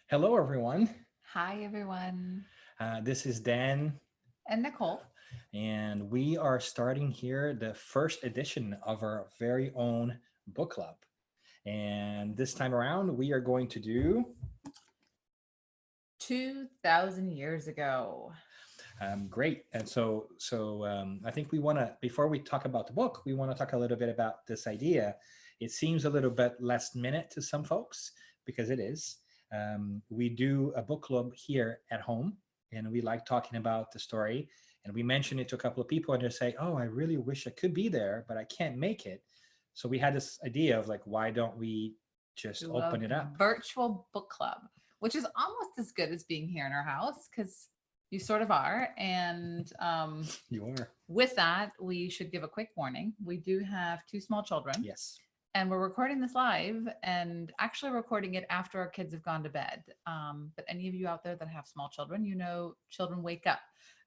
Hello, everyone. Hi, everyone. This is Dan, And Nicole. and we are starting here the first edition of our very own book club. And this time around, we are going to do 2,000 years ago. great. And I think we want to, before we talk about the book, we want to talk a little bit about this idea. It seems a little bit last minute to some folks because it is. We do a book club here at home, and we like talking about the story. And we mentioned it to a couple of people, and they say, "Oh, I really wish I could be there, but I can't make it." So we had this idea of like, why don't we just Do a open it up? virtual book club, which is almost as good as being here in our house because you sort of are. And You are. with that, we should give a quick warning. We do have two small children, Yes. and we're recording this live and actually recording it after our kids have gone to bed. But any of you out there that have small children, you know, children wake up.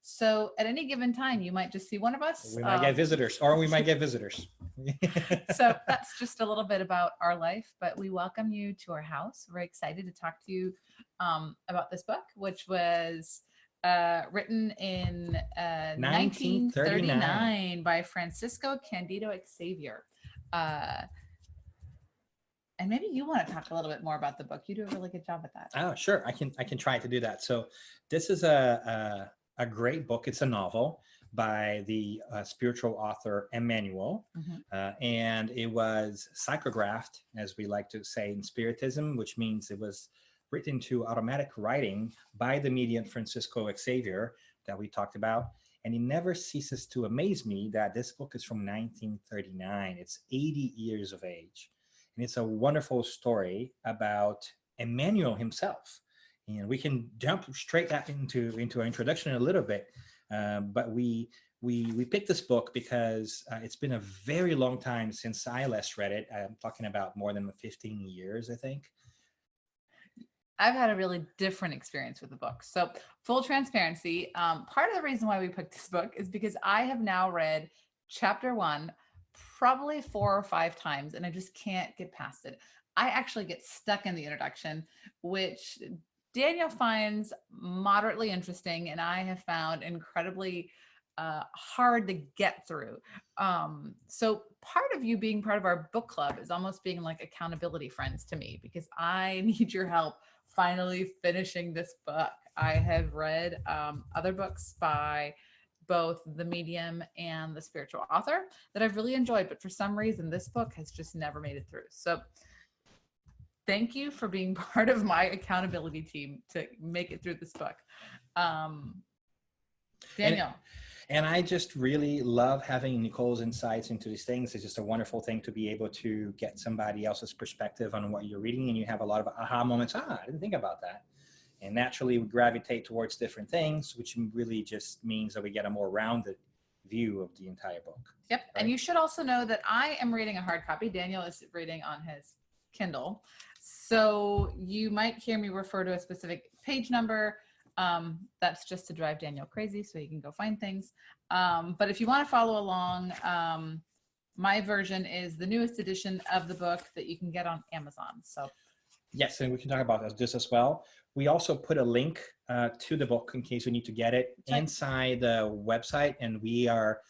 So at any given time, you might just see one of us. We might get visitors, or we might get visitors. So that's just a little bit about our life, but we welcome you to our house. We're excited to talk to you about this book, which was written in 1939. 1939 by Francisco Candido Xavier. Uh, and maybe you want to talk a little bit more about the book. You do a really good job at that. Oh, sure. I can try to do that. So this is a great book. It's a novel by the spiritual author Emmanuel, and it was psychographed, as we like to say in Spiritism, which means it was written to automatic writing by the medium Francisco Xavier that we talked about. And it never ceases to amaze me that this book is from 1939. It's 80 years of age. And it's a wonderful story about Emmanuel himself. And we can jump straight back into our introduction in a little bit. But we picked this book because it's been a very long time since I last read it. I'm talking about more than 15 years, I think. I've had a really different experience with the book. So, full transparency, part of the reason why we picked this book is because I have now read chapter one probably 4 or 5 times, and I just can't get past it. I actually get stuck in the introduction, which Daniel finds moderately interesting, and I have found incredibly hard to get through. So part of you being part of our book club is almost being like accountability friends to me because I need your help finally finishing this book. I have read other books by both the medium and the spiritual author that I've really enjoyed, but for some reason, this book has just never made it through. So thank you for being part of my accountability team to make it through this book. Daniel. And I just really love having Nicole's insights into these things. It's just a wonderful thing to be able to get somebody else's perspective on what you're reading, and you have a lot of aha moments. I didn't think about that. And naturally, we gravitate towards different things, which really just means that we get a more rounded view of the entire book. Yep. Right? And you should also know that I am reading a hard copy. Daniel is reading on his Kindle. So you might hear me refer to a specific page number. That's just to drive Daniel crazy so he can go find things. But if you want to follow along, my version is the newest edition of the book that you can get on Amazon. So yes, and we can talk about this as well. We also put a link to the book in case you need to get it inside the website, and we are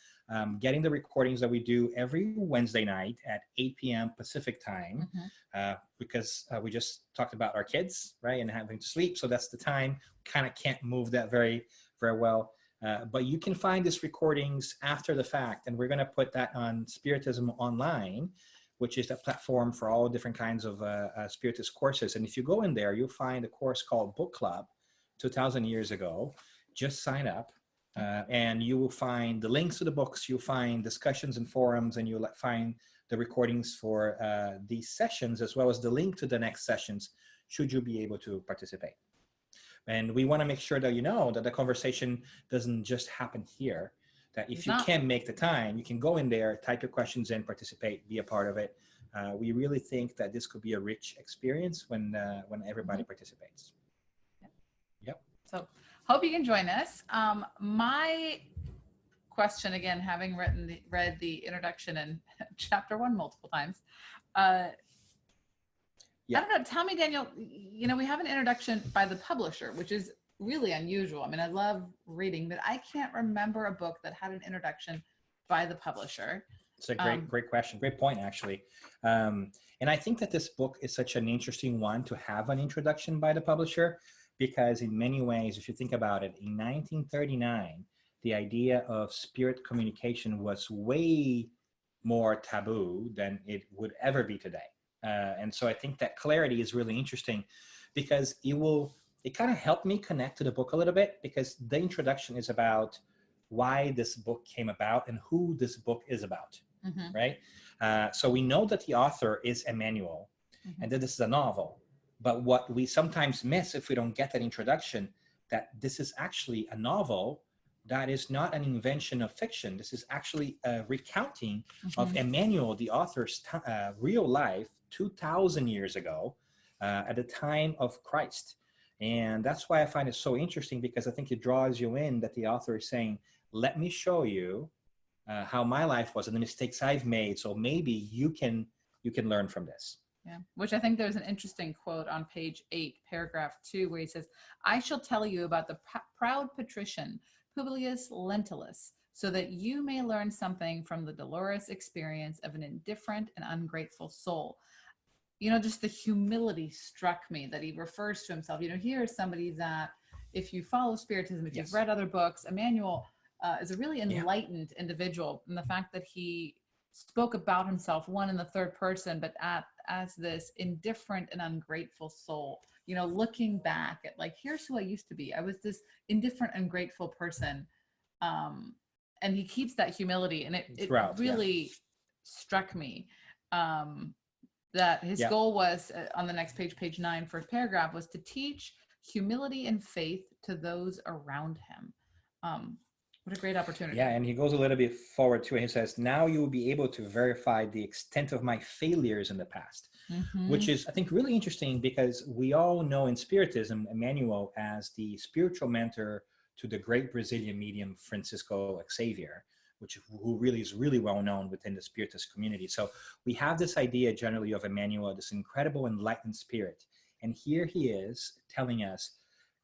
getting the recordings that we do every Wednesday night at 8 p.m. Pacific time, because we just talked about our kids, right, and having to sleep. So that's the time. Kind of can't move that very, very well. But you can find these recordings after the fact, and we're going to put that on Spiritism Online, which is a platform for all different kinds of Spiritist courses. And if you go in there, you'll find a course called Book Club, 2,000 years ago. Just sign up. And you will find the links to the books, you'll find discussions and forums, and you'll find the recordings for these sessions, as well as the link to the next sessions, should you be able to participate. And we want to make sure that you know that the conversation doesn't just happen here, that if you can't make the time, you can go in there, type your questions in, participate, be a part of it. We really think that this could be a rich experience when everybody participates. Yep. So hope you can join us. My question, again, having read the introduction and chapter one multiple times. I don't know. Tell me, Daniel, you know, we have an introduction by the publisher, which is really unusual. I mean, I love reading, but I can't remember a book that had an introduction by the publisher. It's a great question. Great point, actually. And I think that this book is such an interesting one to have an introduction by the publisher, because in many ways, if you think about it, in 1939, the idea of spirit communication was way more taboo than it would ever be today. And so I think that clarity is really interesting, because it kind of helped me connect to the book a little bit, because the introduction is about why this book came about and who this book is about, right? So we know that the author is Emmanuel, and that this is a novel. But what we sometimes miss if we don't get that introduction, that this is actually a novel that is not an invention of fiction. This is actually a recounting of Emmanuel, the author's real life 2,000 years ago, at the time of Christ. And that's why I find it so interesting, because I think it draws you in that the author is saying, let me show you how my life was and the mistakes I've made. So maybe you can learn from this. Yeah, which I think there's an interesting quote on page 8, paragraph 2, where he says, I shall tell you about the proud patrician Publius Lentulus, so that you may learn something from the dolorous experience of an indifferent and ungrateful soul. You know, just the humility struck me that he refers to himself. You know, here is somebody that, if you follow Spiritism, if you've read other books, Emmanuel is a really enlightened individual. And the fact that he spoke about himself, one in the third person, but as this indifferent and ungrateful soul, you know, looking back at, like, here's who I used to be. I was this indifferent, ungrateful person. And he keeps that humility. And it really struck me that his goal was, on the next page, page 9, first paragraph, was to teach humility and faith to those around him. What a great opportunity. Yeah, and he goes a little bit forward too, and he says, now you will be able to verify the extent of my failures in the past, which is, I think, really interesting, because we all know in Spiritism, Emmanuel as the spiritual mentor to the great Brazilian medium, Francisco Xavier, who really is really well known within the Spiritist community. So we have this idea generally of Emmanuel, this incredible enlightened spirit. And here he is telling us,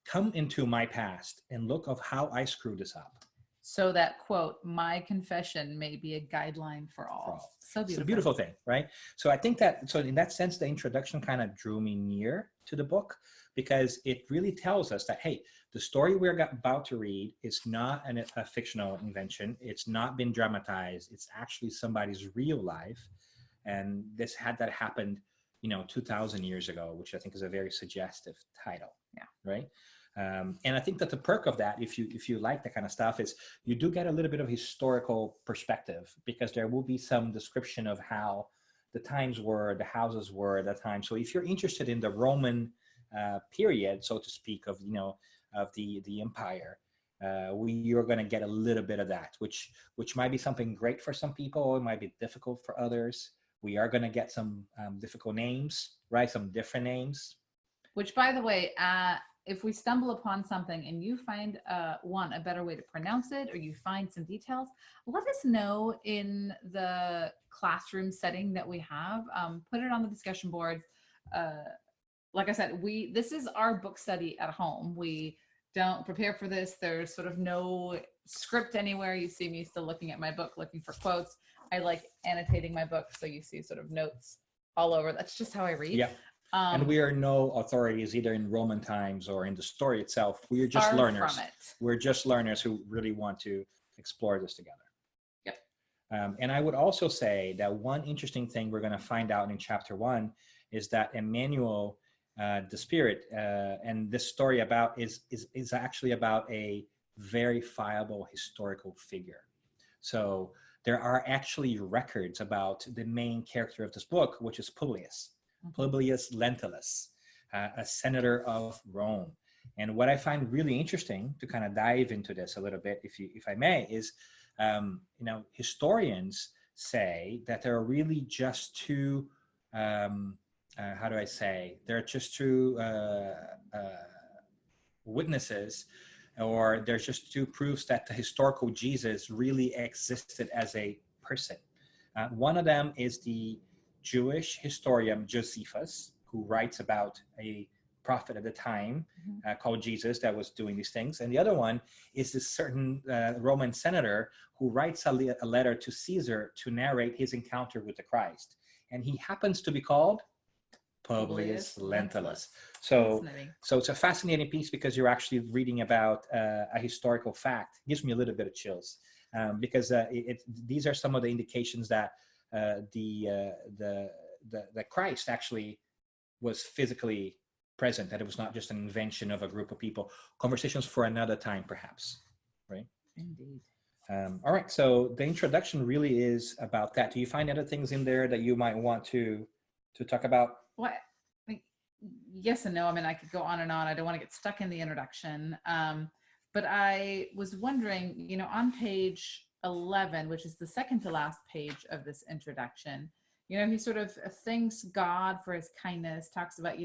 come into my past and look of how I screwed this up. So that quote, my confession may be a guideline for all. So beautiful. It's a beautiful thing, right? So I think that, so in that sense, the introduction kind of drew me near to the book, because it really tells us that, hey, the story we're about to read is not a fictional invention. It's not been dramatized. It's actually somebody's real life. And this had that happened, 2,000 years ago, which I think is a very suggestive title. Yeah. Right. And I think that the perk of that, if you like that kind of stuff, is you do get a little bit of historical perspective, because there will be some description of how the times were, the houses were at that time. So if you're interested in the Roman period, so to speak, of the empire, you're going to get a little bit of that, which might be something great for some people. It might be difficult for others. We are going to get some difficult names, right? Some different names. Which, by the way, if we stumble upon something and you find a better way to pronounce it, or you find some details, let us know in the classroom setting that we have. Put it on the discussion boards. Like I said, this is our book study at home. We don't prepare for this. There's sort of no script anywhere. You see me still looking at my book, looking for quotes. I like annotating my book, so you see sort of notes all over. That's just how I read. Yeah. And we are no authorities either in Roman times or in the story itself. We are just learners. From it. We're just learners who really want to explore this together. Yep. And I would also say that one interesting thing we're going to find out in chapter 1 is that Emmanuel, the spirit, and this story is actually about a verifiable historical figure. So there are actually records about the main character of this book, which is Publius Lentulus, a senator of Rome. And what I find really interesting, to kind of dive into this a little bit, if I may, is historians say that there are really just two witnesses, or there's just two proofs that the historical Jesus really existed as a person. One of them is the Jewish historian Josephus, who writes about a prophet at the time called Jesus that was doing these things. And the other one is this certain Roman senator who writes a letter to Caesar to narrate his encounter with the Christ. And he happens to be called Publius Lentulus. So it's a fascinating piece because you're actually reading about a historical fact. It gives me a little bit of chills because these are some of the indications that the Christ actually was physically present, that it was not just an invention of a group of people. Conversations for another time, perhaps, right? Indeed. All right, so the introduction really is about that. Do you find other things in there that you might want to talk about? Well, yes and no. I mean, I could go on and on. I don't want to get stuck in the introduction. But I was wondering, on page 11, which is the second to last page of this introduction, he sort of thanks God for his kindness, talks about,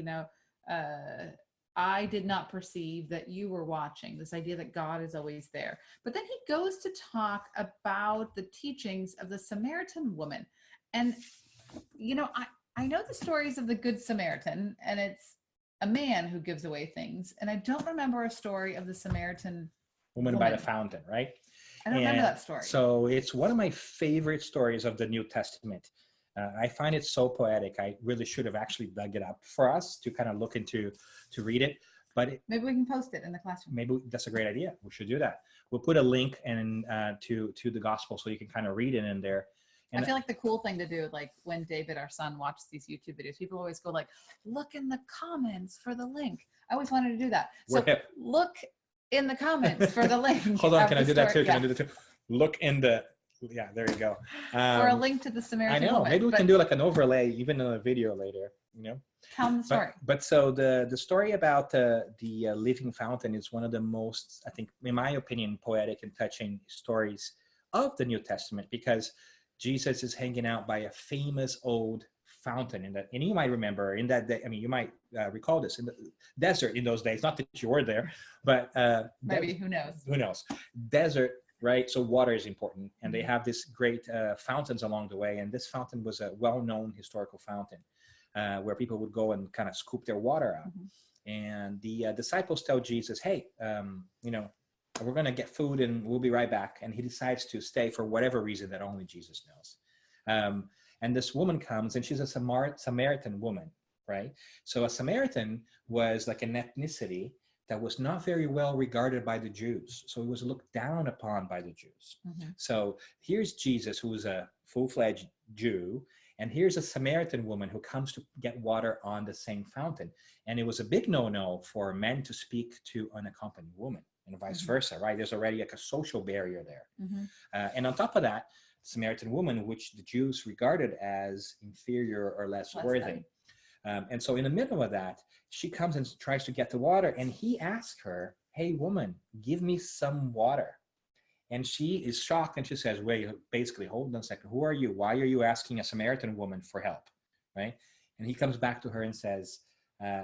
I did not perceive that you were watching, this idea that God is always there. But then he goes to talk about the teachings of the Samaritan woman. And, I know the stories of the Good Samaritan, and it's a man who gives away things. And I don't remember a story of the Samaritan woman by the fountain, right? I don't remember that story. So it's one of my favorite stories of the New Testament. I find it so poetic. I really should have actually dug it up for us to kind of look into, to read it. But maybe we can post it in the classroom. Maybe that's a great idea. We should do that. We'll put a link to the gospel so you can kind of read it in there. And I feel like the cool thing to do, like when David, our son, watches these YouTube videos, people always go like, look in the comments for the link. I always wanted to do that. So look in the comments for the link. Hold on, can I do that too? Can I do that too? Look in the, yeah, there you go. For a link to the Samaritan woman. Maybe we can do like an overlay, even in a video later, Tell them the story. But so the story about the living fountain is one of the most, I think, in my opinion, poetic and touching stories of the New Testament, because Jesus is hanging out by a famous old fountain and you might remember in that day, you might recall this in the desert in those days, not that you were there, but maybe who knows? Desert, right? So water is important, and they have this great fountains along the way. And this fountain was a well-known historical fountain where people would go and kind of scoop their water out. And the disciples tell Jesus, hey, we're going to get food and we'll be right back. And he decides to stay for whatever reason that only Jesus knows. And this woman comes, and she's a Samaritan woman, right? So a Samaritan was like an ethnicity that was not very well regarded by the Jews. So it was looked down upon by the Jews. So here's Jesus, who is a full-fledged Jew, and here's a Samaritan woman who comes to get water on the same fountain. And it was a big no-no for men to speak to unaccompanied women, and vice versa, right? There's already like a social barrier there. And on top of that, Samaritan woman, which the Jews regarded as inferior or less worthy. And so in the middle of that, she comes and tries to get the water, and he asks her, hey, woman, give me some water. And she is shocked, and she says, wait, basically, hold on a second. Who are you? Why are you asking a Samaritan woman for help, right? And he comes back to her and says,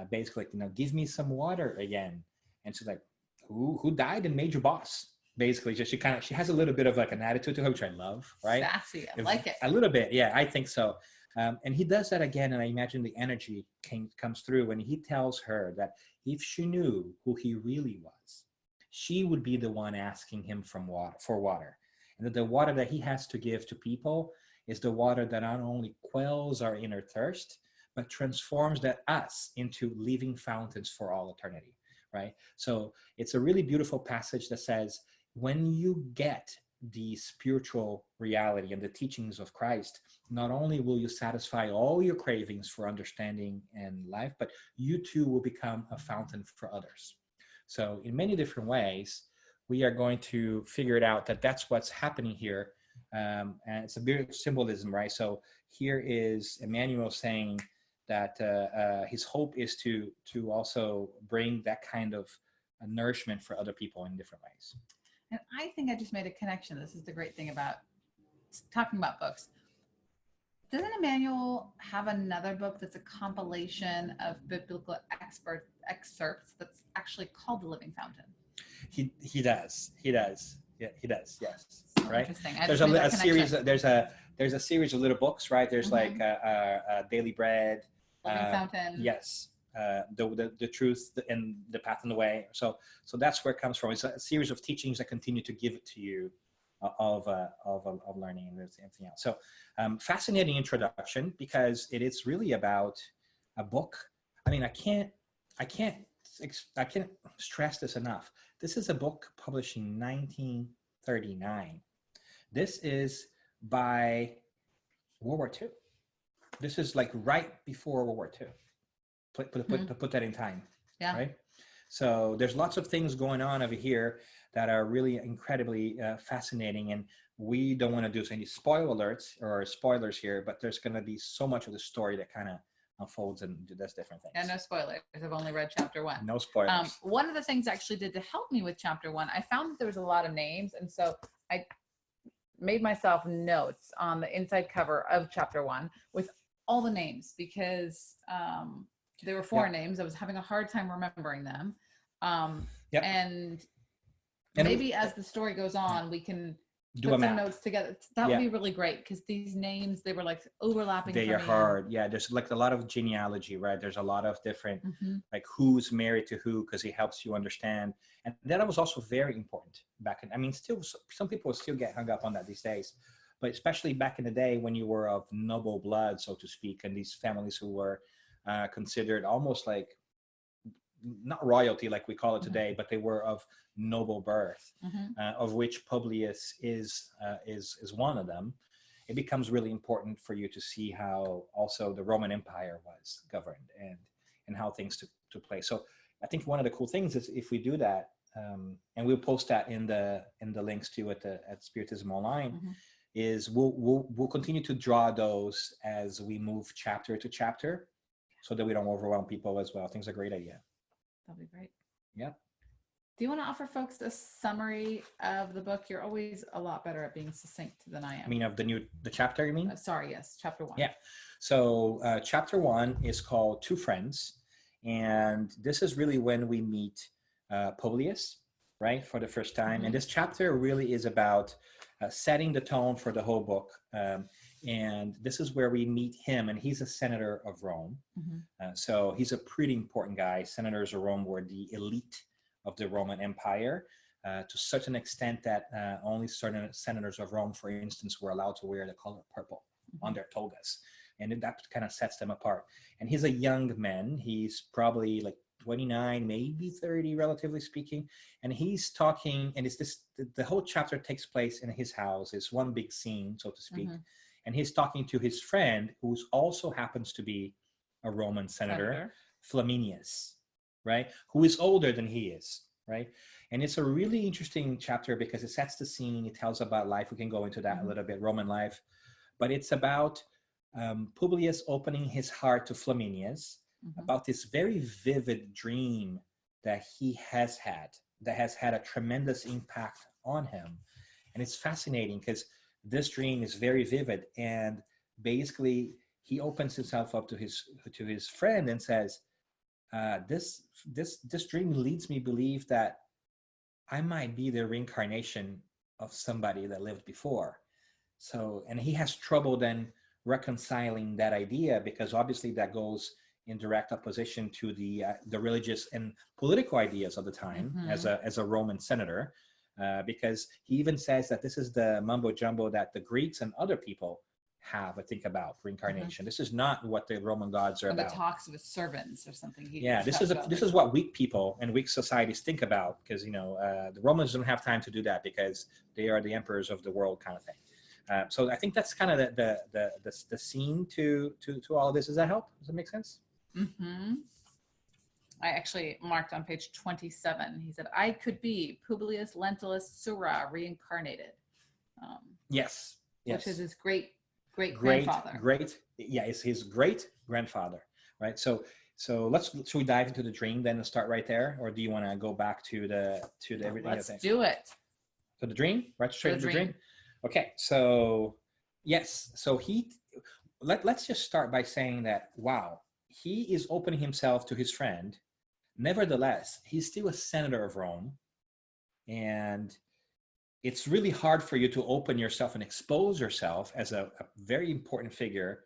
basically, give me some water again. And she's like, who died and made you boss? Basically, just she has a little bit of like an attitude to her, which I love, right? Sassy, I like it. A little bit, yeah, I think so. And he does that again, and I imagine the energy comes through when he tells her that if she knew who he really was, she would be the one asking him for water. And that the water that he has to give to people is the water that not only quells our inner thirst, but transforms us into living fountains for all eternity, right? So it's a really beautiful passage that says, when you get the spiritual reality and the teachings of Christ, not only will you satisfy all your cravings for understanding and life, but you too will become a fountain for others. So in many different ways, we are going to figure it out that that's what's happening here. And it's a bit of symbolism, right? So here is Emmanuel saying that his hope is to also bring that kind of nourishment for other people in different ways. And I think I just made a connection. This is the great thing about talking about books. Doesn't Emmanuel have another book that's a compilation of biblical excerpts that's actually called The Living Fountain? He does. Yeah, he does. Yes. So right. Interesting. There's a series. There's a series of little books, right? There's like Daily Bread. Living Fountain. Yes. The truth and the path and the way. So that's where it comes from. It's a series of teachings that continue to give it to you of learning and everything else. So fascinating introduction, because it is really about a book. I mean, I can't stress this enough. This is a book published in 1939. This is by World War II. This is like right before World War II. Put that in time. Yeah. Right. So there's lots of things going on over here that are really incredibly fascinating, and we don't want to do any spoiler alerts or spoilers here, but there's going to be so much of the story that kind of unfolds and does different things. And no spoilers. I've only read chapter 1. No spoilers. One of the things I actually did to help me with chapter 1, I found that there was a lot of names, and so I made myself notes on the inside cover of chapter 1 with all the names, because there were foreign names. I was having a hard time remembering them. And maybe as the story goes on, we can put some notes together. That would be really great, because these names, they were like overlapping. They are hard. Yeah, there's like a lot of genealogy, right? There's a lot of different, like who's married to who, because it helps you understand. And that was also very important back in, I mean, still, some people still get hung up on that these days, but especially back in the day when you were of noble blood, so to speak, and these families who were considered almost like, not royalty like we call it today, but they were of noble birth, of which Publius is one of them. It becomes really important for you to see how also the Roman Empire was governed and how things took place. So I think one of the cool things is if we do that, and we'll post that in the links too at Spiritism Online, is we'll continue to draw those as we move chapter to chapter, so that we don't overwhelm people as well. I think it's a great idea. That'll be great. Yeah. Do you want to offer folks a summary of the book? You're always a lot better at being succinct than I am. I mean, of the chapter, you mean? Sorry, yes, chapter 1. Yeah. So chapter 1 is called Two Friends. And this is really when we meet Publius, right, for the first time. And this chapter really is about setting the tone for the whole book. And this is where we meet him, and he's a senator of Rome. So he's a pretty important guy. Senators of Rome were the elite of the Roman Empire, to such an extent that only certain senators of Rome, for instance, were allowed to wear the color purple on their togas. And that kind of sets them apart. And he's a young man. He's probably like 29, maybe 30, relatively speaking. And he's talking, and the whole chapter takes place in his house. It's one big scene, so to speak. And he's talking to his friend, who also happens to be a Roman senator, Flaminius, right? Who is older than he is, right? And it's a really interesting chapter because it sets the scene. It tells about life. We can go into that a little bit, Roman life. But it's about Publius opening his heart to Flaminius about this very vivid dream that he has had, that has had a tremendous impact on him. And it's fascinating because this dream is very vivid, and basically he opens himself up to his friend and says, this dream leads me to believe that I might be the reincarnation of somebody that lived before. So, and he has trouble then reconciling that idea, because obviously that goes in direct opposition to the religious and political ideas of the time as a Roman senator. Because he even says that this is the mumbo jumbo that the Greeks and other people have, I think, about reincarnation. This is not what the Roman gods are about. The talks with servants or something. This is what weak people and weak societies think about, because the Romans don't have time to do that because they are the emperors of the world, kind of thing. So I think that's kind of the scene to all of this. Does that help? Does that make sense? I actually marked on page 27. He said, I could be Publius Lentulus Sura reincarnated. Yes. Which is his great grandfather. It's his great grandfather, right? So should we dive into the dream then and start right there, or do you want to go back to everything? Let's do it. So the dream, right? Straight to the dream. Okay. So yes. So let's just start by saying that, wow, he is opening himself to his friend. Nevertheless, he's still a senator of Rome, and it's really hard for you to open yourself and expose yourself as a very important figure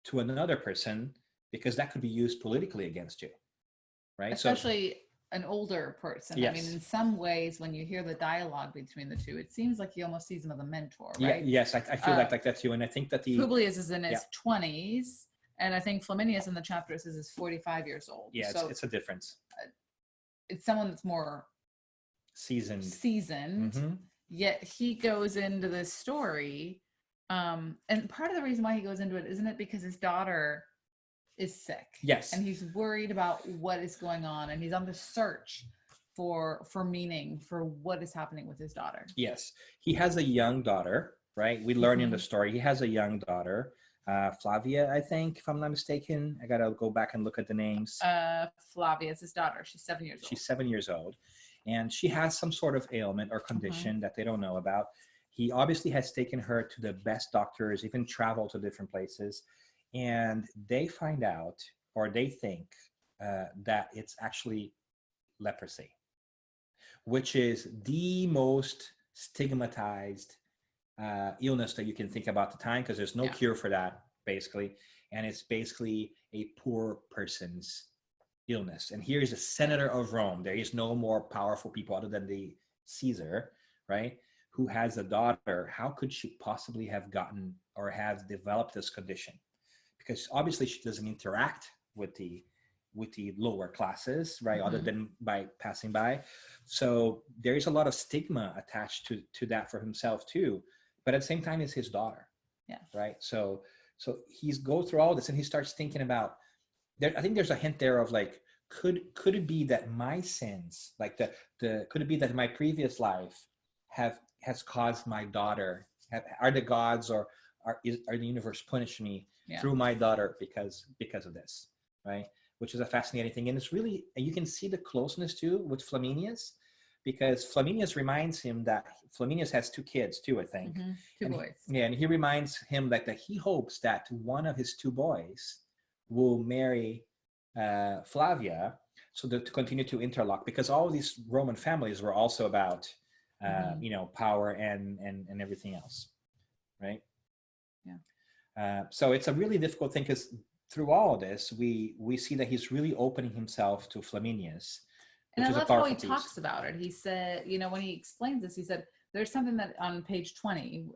to another person because that could be used politically against you, right? Especially an older person. Yes. I mean, in some ways, when you hear the dialogue between the two, it seems like he almost sees him as a mentor, right? Yeah, yes, I feel like that too. And I think that Publius is in his 20s, and I think Flaminius in the chapter says is 45 years old. Yeah, so it's a difference. It's someone that's more seasoned. Mm-hmm. Yet he goes into this story. And part of the reason why he goes into it, isn't it because his daughter is sick? Yes. And he's worried about what is going on, and he's on the search for meaning for what is happening with his daughter. Yes. He has a young daughter, right? We learn in the story, he has a young daughter, Flavia, I think, if I'm not mistaken. I got to go back and look at the names. Flavia is his daughter. She's 7 years old. She's 7 years old. And she has some sort of ailment or condition that they don't know about. He obviously has taken her to the best doctors, even traveled to different places. And they find out, or they think, that it's actually leprosy, which is the most stigmatized illness that you can think about at the time, because there's no cure for that, basically. And it's basically a poor person's illness. And here's the senator of Rome. There is no more powerful people other than the Caesar, right? Who has a daughter. How could she possibly have gotten or have developed this condition? Because obviously she doesn't interact with the lower classes, right? Other than by passing by. So there is a lot of stigma attached to that for himself too. But at the same time, it's his daughter. Yeah. Right. So he's go through all this and he starts thinking about there. I think there's a hint there of like, could it be that my sins, like could it be that my previous life has caused my daughter, are the gods or are the universe punishing me through my daughter because of this, right? Which is a fascinating thing. And it's really, you can see the closeness too with Flaminius, because Flaminius reminds him that Flaminius has 2 kids too, I think. Two boys. And he reminds him that he hopes that one of his 2 boys will marry Flavia, so that to continue to interlock, because all of these Roman families were also about power and everything else, right? Yeah. So it's a really difficult thing, because through all of this, we see that he's really opening himself to Flaminius. And I love how he talks about it. He said, when he explains this, he said, there's something that on page 20,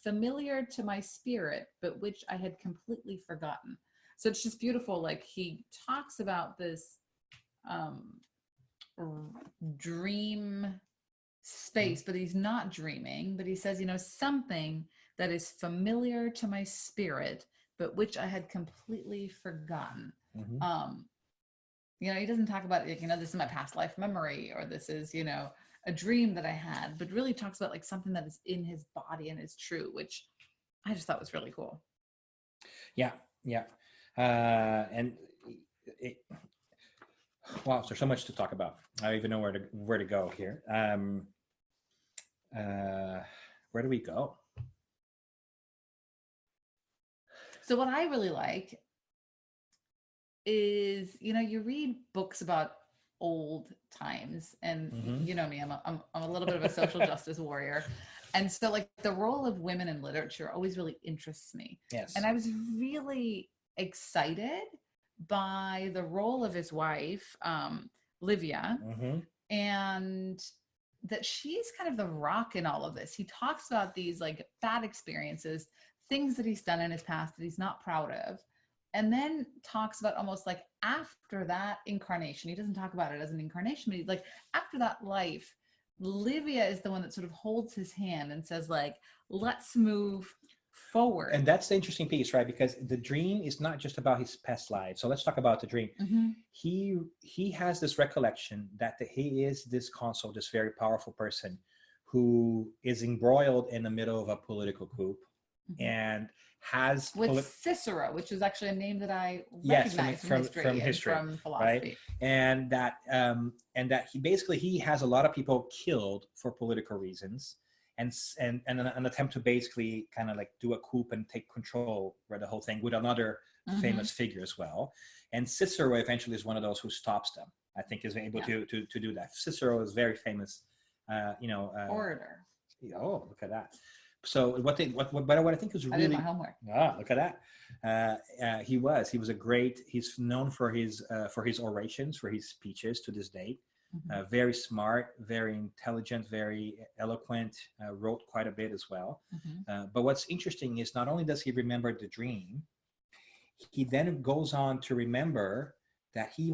familiar to my spirit, but which I had completely forgotten. So it's just beautiful. Like he talks about this dream space, but he's not dreaming, but he says, something that is familiar to my spirit, but which I had completely forgotten. He doesn't talk about, this is my past life memory, or this is, a dream that I had, but really talks about like something that is in his body and is true, which I just thought was really cool. Yeah. Wow, there's so much to talk about. I don't even know where to go here. Where do we go? So what I really like is, you read books about old times, and you know me, I'm a little bit of a social justice warrior. And so like the role of women in literature always really interests me. Yes. And I was really excited by the role of his wife, Livia, and that she's kind of the rock in all of this. He talks about these like bad experiences, things that he's done in his past that he's not proud of, and then talks about almost like after that incarnation. He doesn't talk about it as an incarnation, but like after that life, Livia is the one that sort of holds his hand and says like, let's move forward. And that's the interesting piece, right? Because the dream is not just about his past life. So let's talk about the dream. He has this recollection that he is this consul, this very powerful person who is embroiled in the middle of a political coup and has with Cicero, which is actually a name that I recognize from history, from philosophy, right? And that he has a lot of people killed for political reasons, and an attempt to basically kind of like do a coup and take control over the whole thing with another famous figure as well. And Cicero eventually is one of those who stops them. I think is able to do that. Cicero is very famous, orator. Oh, look at that. So what I think is I did really, my homework. look at that. He was a great, he's known for his orations, for his speeches to this day. Very smart, very intelligent, very eloquent, wrote quite a bit as well. But what's interesting is not only does he remember the dream, he then goes on to remember that he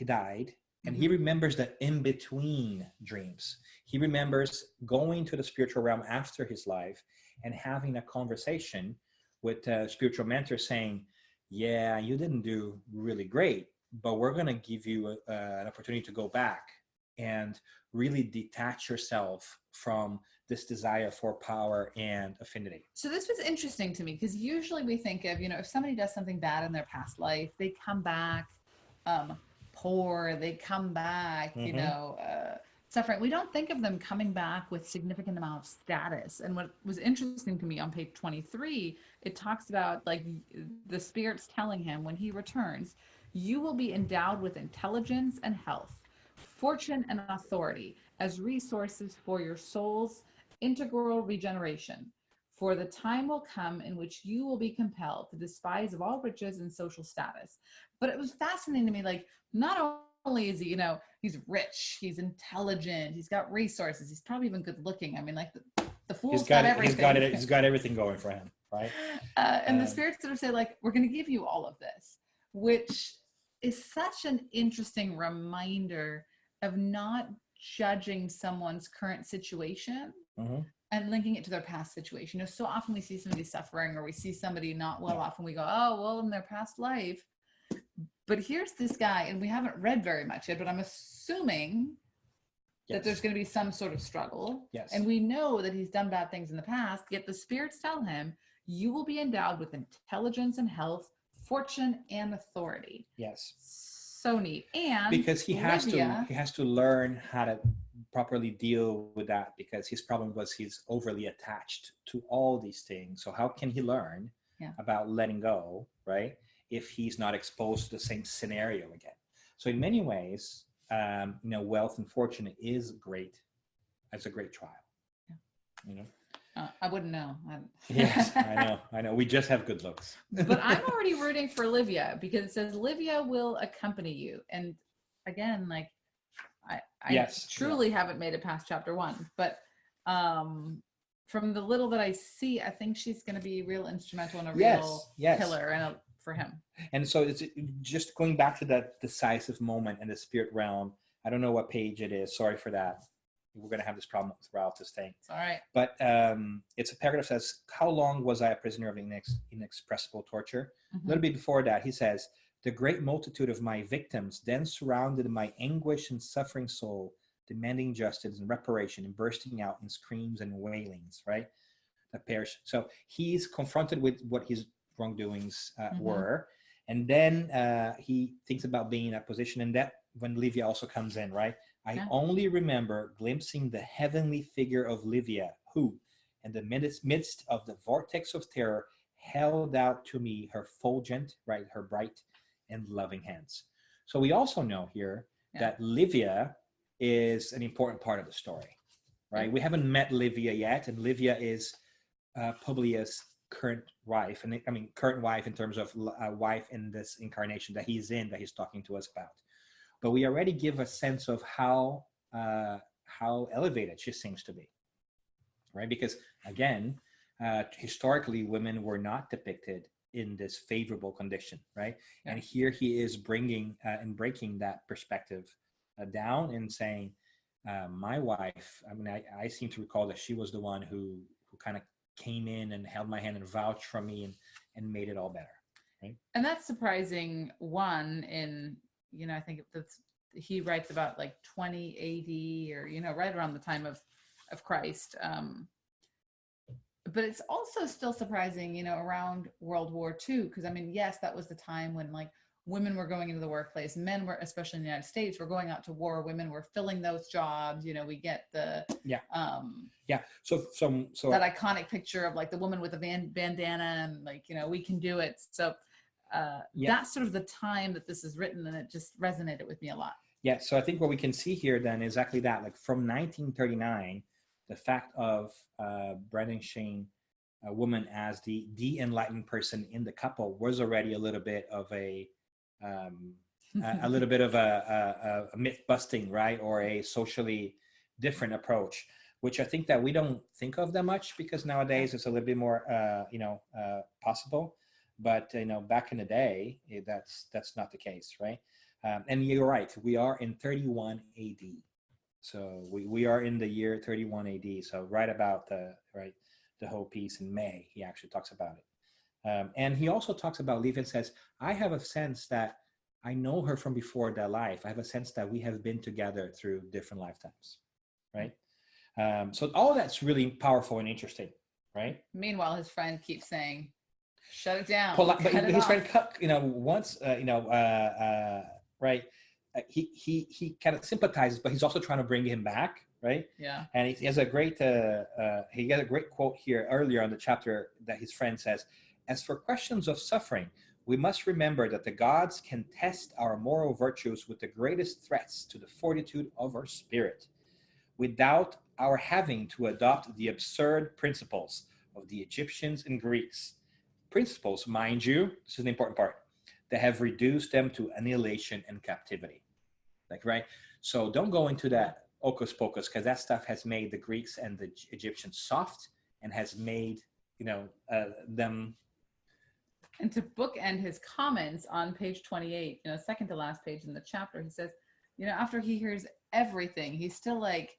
died, and he remembers the in-between dreams. He remembers going to the spiritual realm after his life and having a conversation with a spiritual mentor saying, yeah, you didn't do really great, but we're going to give you an opportunity to go back and really detach yourself from this desire for power and affinity. So this was interesting to me because usually we think of, if somebody does something bad in their past life, they come back poor, they come back, suffering. We don't think of them coming back with significant amount of status. And what was interesting to me on page 23, it talks about like the spirits telling him when he returns, you will be endowed with intelligence and health, fortune and authority as resources for your soul's integral regeneration. For the time will come in which you will be compelled to despise of all riches and social status. But it was fascinating to me, like, not only is he, he's rich, he's intelligent, he's got resources, he's probably even good looking. I mean, like the fool's got everything. He's got everything going for him, right? And the spirits sort of say, like, we're going to give you all of this, which is such an interesting reminder of not judging someone's current situation and linking it to their past situation. So often we see somebody suffering or we see somebody not well off and we go, oh, well, in their past life. But here's this guy, and we haven't read very much yet, but I'm assuming that there's going to be some sort of struggle. Yes. And we know that he's done bad things in the past, yet the spirits tell him, you will be endowed with intelligence and health, fortune and authority. Yes. So neat. And because he has to learn how to properly deal with that, because his problem was he's overly attached to all these things. So how can he learn about letting go, right, if he's not exposed to the same scenario again? So in many ways, wealth and fortune is great. It's a great trial. I wouldn't know. Yes, I know. We just have good looks. But I'm already rooting for Livia because it says Livia will accompany you. And again, like I truly haven't made it past chapter 1, but from the little that I see, I think she's going to be real instrumental and a real pillar for him. And so it's just going back to that decisive moment in the spirit realm. I don't know what page it is. Sorry for that. We're going to have this problem throughout this thing. It's all right. But it's a paragraph that says, how long was I a prisoner of inexpressible torture? A little bit before that, he says, the great multitude of my victims then surrounded my anguish and suffering soul, demanding justice and reparation and bursting out in screams and wailings, right? That perish. So he's confronted with what his wrongdoings were. And then he thinks about being in that position. And that when Livia also comes in, right? I only remember glimpsing the heavenly figure of Livia, who, in the midst of the vortex of terror, held out to me her fulgent, right, her bright and loving hands. So we also know here that Livia is an important part of the story, right? We haven't met Livia yet, and Livia is Publius' current wife, and I mean current wife in terms of a wife in this incarnation that he's in, that he's talking to us about. But we already give a sense of how elevated she seems to be, right? Because again, historically, women were not depicted in this favorable condition, right? And here he is bringing and breaking that perspective down and saying, my wife, I mean, I seem to recall that she was the one who kind of came in and held my hand and vouched for me and made it all better, right? And that's surprising, one, in, I think he writes about like 20 AD or, right around the time of Christ. But it's also still surprising, around World War II, because I mean, yes, that was the time when like women were going into the workplace, men were, especially in the United States, were going out to war, women were filling those jobs. We get the so that iconic picture of like the woman with a bandana and like, we can do it. So that's sort of the time that this is written, and it just resonated with me a lot. So I think what we can see here then is exactly that, like from 1939 the fact of brandishing a woman as the enlightened person in the couple was already a little bit of um, a little bit of a myth busting, right? Or a socially different approach, which I think that we don't think of that much because nowadays it's a little bit more, possible. But back in the day, that's not the case, right? And you're right. We are in 31 AD, so we are in the year 31 AD. So right about the whole piece in May, he actually talks about it, and he also talks about Levi and says, "I have a sense that I know her from before that life. I have a sense that we have been together through different lifetimes, right?" So all that's really powerful and interesting, right? Meanwhile, his friend keeps saying, "Shut it down." But cut it his off. friend cut, once, right? He kind of sympathizes, but he's also trying to bring him back, right? Yeah. And he has a great he got a great quote here earlier on the chapter that his friend says, "As for questions of suffering, we must remember that the gods can test our moral virtues with the greatest threats to the fortitude of our spirit, without our having to adopt the absurd principles of the Egyptians and Greeks. Principles, mind you, this is the important part, that have reduced them to annihilation and captivity." Like, right? So don't go into that hocus pocus, because that stuff has made the Greeks and the Egyptians soft and has made, them. And to bookend his comments on page 28, second to last page in the chapter, he says, after he hears everything, he's still like,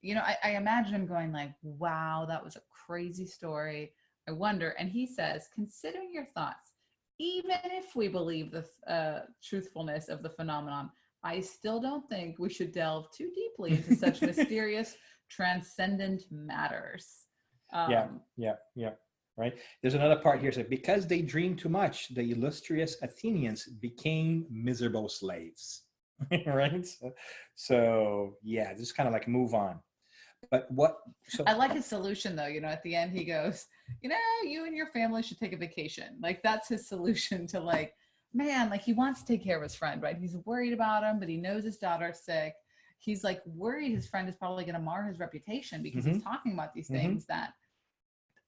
I imagine him going like, wow, that was a crazy story. I wonder. And he says, considering your thoughts, even if we believe the truthfulness of the phenomenon, I still don't think we should delve too deeply into such mysterious, transcendent matters. Yeah. Right. There's another part here. So, because they dreamed too much, the illustrious Athenians became miserable slaves. Right. So yeah, just kind of like move on. But so I like his solution though. At the end he goes, you and your family should take a vacation. Like that's his solution to like, man, like he wants to take care of his friend, right? He's worried about him, but he knows his daughter's sick. He's like worried his friend is probably going to mar his reputation because he's talking about these things that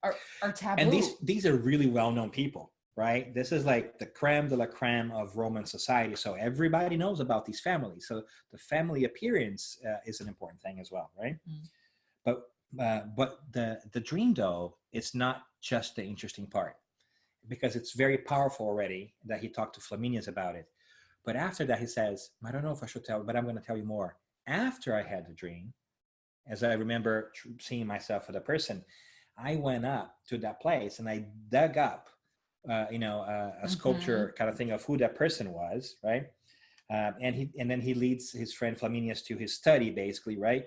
are taboo. And these are really well-known people, right? This is like the creme de la creme of Roman society. So everybody knows about these families. So the family appearance is an important thing as well, right? But the dream, though, it's not just the interesting part, because it's very powerful already that he talked to Flaminius about it. But after that, he says, I don't know if I should tell, but I'm going to tell you more. After I had the dream, as I remember seeing myself as a person, I went up to that place and I dug up, a sculpture kind of thing of who that person was, right? And then he leads his friend Flaminius to his study, basically, right?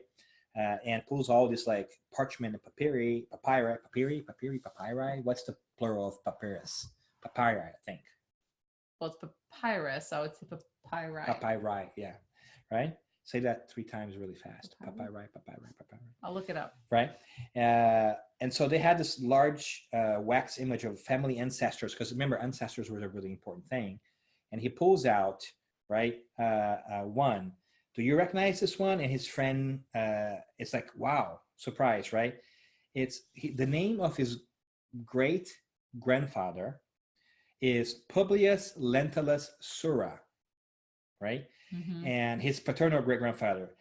And pulls all this like parchment and papyri. What's the plural of papyrus? Papyri, I think. Well, it's papyrus, so it's papyri. Papyri, yeah, right. Say that 3 times really fast. Papyri. I'll look it up. Right, and so they had this large wax image of family ancestors, because remember, ancestors were a really important thing. And he pulls out, right, one. Do you recognize this one? And his friend, it's like, wow, surprise, right? The name of his great grandfather is Publius Lentulus Sura, right? And his paternal great grandfather.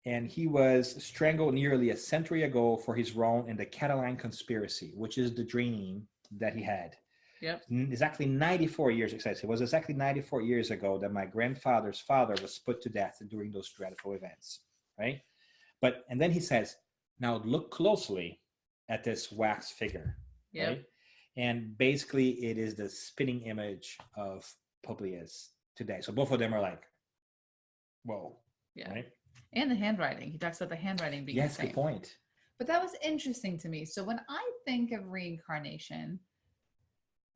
And he was strangled nearly a century ago for his role in the Catalan conspiracy, which is the dream that he had. Yep. Exactly 94 years, it was exactly 94 years ago that my grandfather's father was put to death during those dreadful events, right? And then he says, now look closely at this wax figure, right? And basically it is the spitting image of Publius today. So both of them are like, whoa. Yeah. Right? And the handwriting. He talks about the handwriting being the same. Good point. But that was interesting to me. So when I think of reincarnation,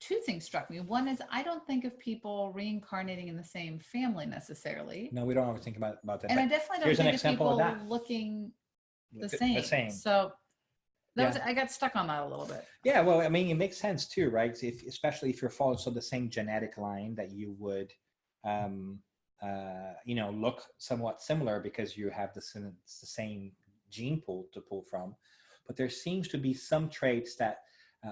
2 things struck me. One is I don't think of people reincarnating in the same family necessarily. No, we don't always think about that. And I definitely don't think of people looking the same. So I got stuck on that a little bit. Yeah, well, I mean, it makes sense too, right? Especially if you're following the same genetic line, that you would, look somewhat similar, because you have the same gene pool to pull from, but there seems to be some traits that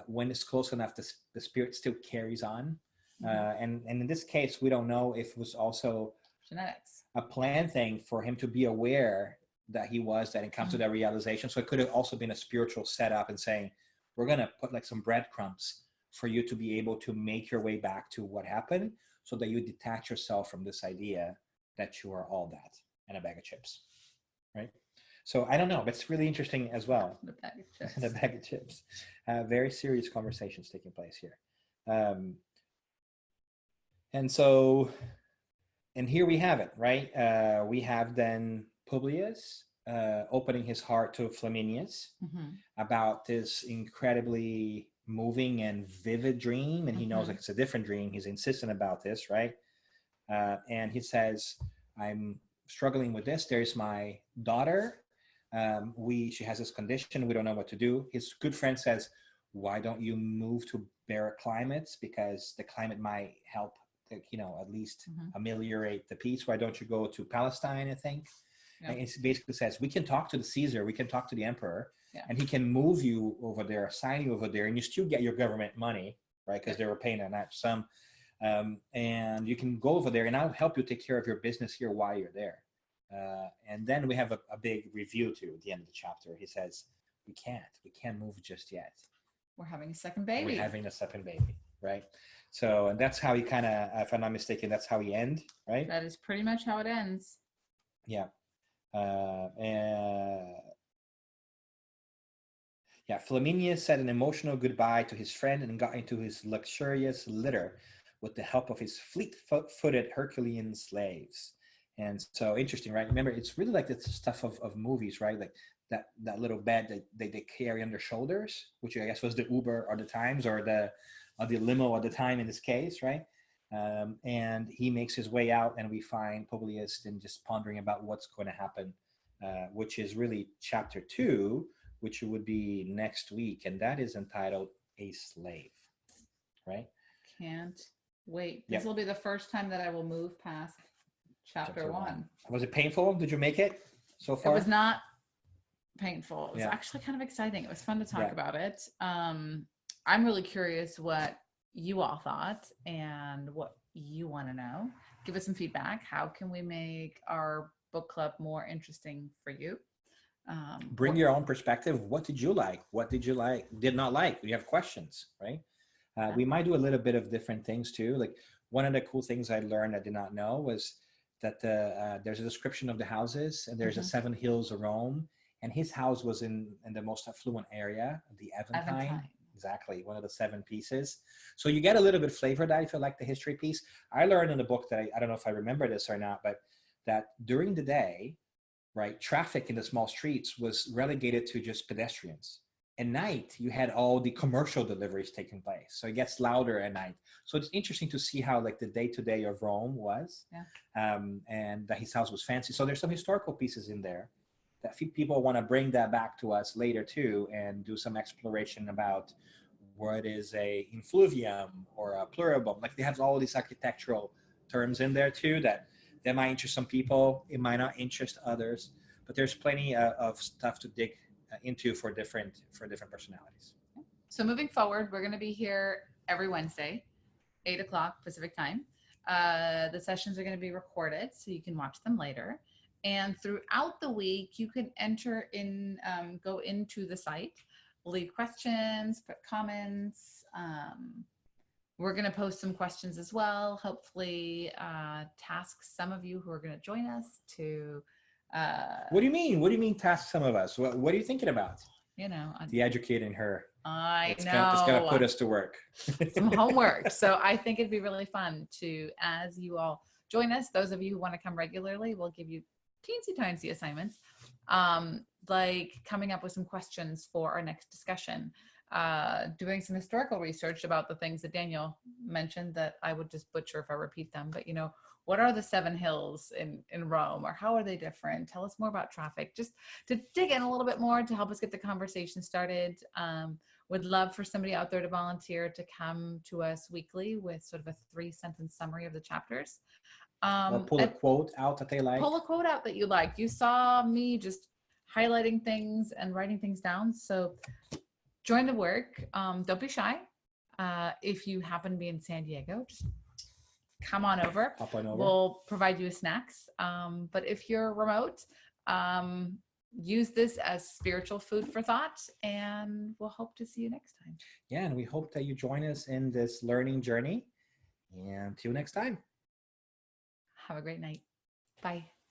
when it's close enough, the spirit still carries on. And in this case, we don't know if it was also genetics, a planned thing for him to be aware that he was, that encountered that realization. So it could have also been a spiritual setup and saying, we're going to put like some breadcrumbs for you to be able to make your way back to what happened, so that you detach yourself from this idea that you are all that and a bag of chips, right? So I don't know, but it's really interesting as well. the bag of chips. The bag of chips. Very serious conversations taking place here. And so, and here we have it, right? We have then Publius opening his heart to Flaminius about this incredibly moving and vivid dream. And he knows like it's a different dream. He's insistent about this, right? And he says, I'm struggling with this. There's my daughter. She has this condition. We don't know what to do. His good friend says, why don't you move to better climates? Because the climate might help, at least ameliorate the peace. Why don't you go to Palestine, I think? Yeah. And it basically says, we can talk to the Caesar, we can talk to the emperor, and he can move you over there, assign you over there, and you still get your government money, right? Because they were paying a nice sum. And you can go over there, and I'll help you take care of your business here while you're there. And then we have a big review too at the end of the chapter. He says, we can't move just yet. We're having a second baby. Right? So, and that's how he kind of, if I'm not mistaken, that's how he ends, right? That is pretty much how it ends. Yeah. Flaminius said an emotional goodbye to his friend and got into his luxurious litter with the help of his fleet-footed Herculean slaves. And so interesting, right? Remember, it's really like the stuff of movies, right? Like that little bed that they carry on their shoulders, which I guess was the Uber or the Times or the limo at the time in this case, right? And he makes his way out, and we find Publius then just pondering about what's going to happen, which is really chapter 2, which would be next week, and that is entitled A Slave, right? Can't wait. This will be the first time that I will move past chapter 1. Was it painful? Did you make it so far? It was not painful. It was actually kind of exciting. It was fun to talk about it. I'm really curious what you all thought and what you want to know. Give us some feedback. How can we make our book club more interesting for you? Bring your own perspective. What did you like? What did you did not like? You have questions, right? We might do a little bit of different things too. Like one of the cool things I learned I did not know was that there's a description of the houses, and there's the 7 hills of Rome, and his house was in the most affluent area, the Aventine. Exactly, one of the 7 pieces. So you get a little bit of flavor that if you like the history piece. I learned in the book that I don't know if I remember this or not, but that during the day, right, traffic in the small streets was relegated to just pedestrians. At night, you had all the commercial deliveries taking place. So it gets louder at night. So it's interesting to see how like the day-to-day of Rome was, and that his house was fancy. So there's some historical pieces in there that people want to bring that back to us later too, and do some exploration about what is a influvium or a pluribum. Like they have all these architectural terms in there too that might interest some people. It might not interest others, but there's plenty of stuff to dig into for different personalities. So moving forward, we're going to be here every Wednesday, 8:00 Pacific time. The sessions are going to be recorded, so you can watch them later. And throughout the week, you can enter in, go into the site, leave questions, put comments. We're going to post some questions as well. Hopefully task some of you who are going to join us to... What do you mean? What do you mean task some of us? What are you thinking about? You know. The educating her. It's know. It's going to put us to work. Some homework. So I think it'd be really fun to, as you all join us, those of you who want to come regularly, we'll give you teensy assignments, like coming up with some questions for our next discussion, doing some historical research about the things that Daniel mentioned that I would just butcher if I repeat them, but what are the 7 hills in Rome, or how are they different? Tell us more about traffic, just to dig in a little bit more to help us get the conversation started. Would love for somebody out there to volunteer to come to us weekly with sort of a 3-sentence summary of the chapters. Or pull a quote out that they like. Pull a quote out that you like. You saw me just highlighting things and writing things down. So join the work. Don't be shy. If you happen to be in San Diego, just come on over. Hop on over. We'll provide you with snacks. But if you're remote, use this as spiritual food for thought, and we'll hope to see you next time. Yeah, and we hope that you join us in this learning journey. And till next time. Have a great night. Bye.